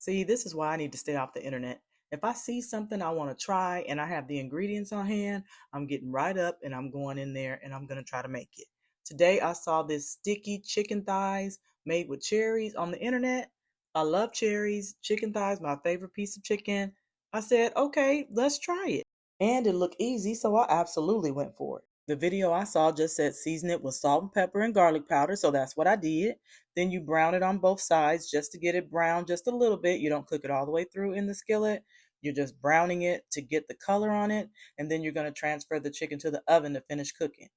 See, this is why I need to stay off the internet. If I see something I want to try and I have the ingredients on hand, I'm getting right up and I'm going in there and I'm going to try to make it. Today I saw this sticky chicken thighs made with cherries on the internet. I love cherries, chicken thighs, my favorite piece of chicken. I said, okay, let's try it. And it looked easy, so I absolutely went for it. The video I saw just said season it with salt and pepper and garlic powder, so that's what I did. Then you brown it on both sides just to get it brown just a little bit. You don't cook it all the way through in the skillet. You're just browning it to get the color on it, and then you're going to transfer the chicken to the oven to finish cooking.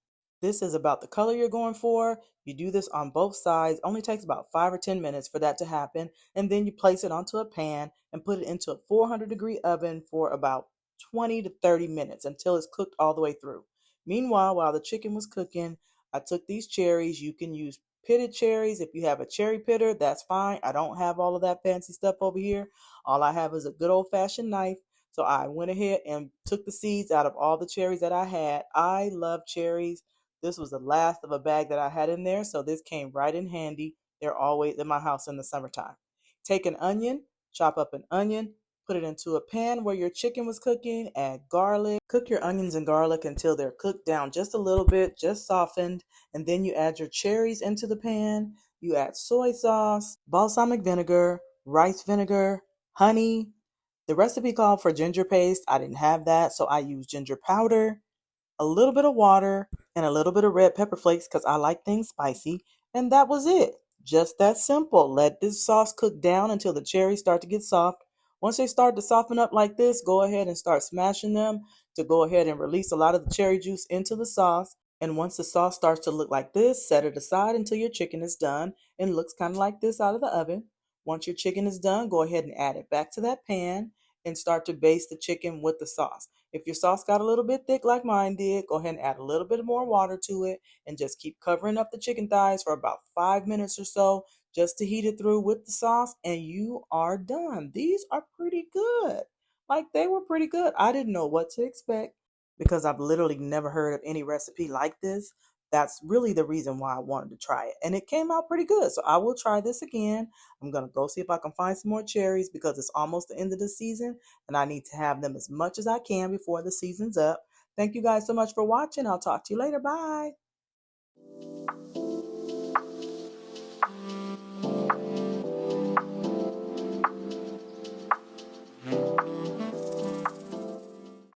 This is about the color you're going for. You do this on both sides. Only takes about 5 or 10 minutes for that to happen. And then you place it onto a pan and put it into a 400-degree oven for about 20 to 30 minutes until it's cooked all the way through. Meanwhile, while the chicken was cooking, I took these cherries. You can use pitted cherries. If you have a cherry pitter, that's fine. I don't have all of that fancy stuff over here. All I have is a good old-fashioned knife. So I went ahead and took the seeds out of all the cherries that I had. I love cherries. This was the last of a bag that I had in there, so this came right in handy. They're always in my house in the summertime. Take an onion, chop up an onion, put it into a pan where your chicken was cooking, add garlic. Cook your onions and garlic until they're cooked down just a little bit, just softened, and then you add your cherries into the pan. You add soy sauce, balsamic vinegar, rice vinegar, honey. The recipe called for ginger paste. I didn't have that, so I used ginger powder, a little bit of water, and a little bit of red pepper flakes because I like things spicy. And that was it. Just that simple. Let this sauce cook down until the cherries start to get soft. Once they start to soften up like this, go ahead and start smashing them to go ahead and release a lot of the cherry juice into the sauce. And once the sauce starts to look like this, set it aside until your chicken is done and looks kind of like this out of the oven. Once your chicken is done, go ahead and add it back to that pan and start to baste the chicken with the sauce. If your sauce got a little bit thick like mine did, go ahead and add a little bit more water to it and just keep covering up the chicken thighs for about 5 minutes or so just to heat it through with the sauce, and you are done. These are pretty good. Like, they were pretty good. I didn't know what to expect because I've literally never heard of any recipe like this. That's really the reason why I wanted to try it. And it came out pretty good. So I will try this again. I'm going to go see if I can find some more cherries because it's almost the end of the season and I need to have them as much as I can before the season's up. Thank you guys so much for watching. I'll talk to you later. Bye.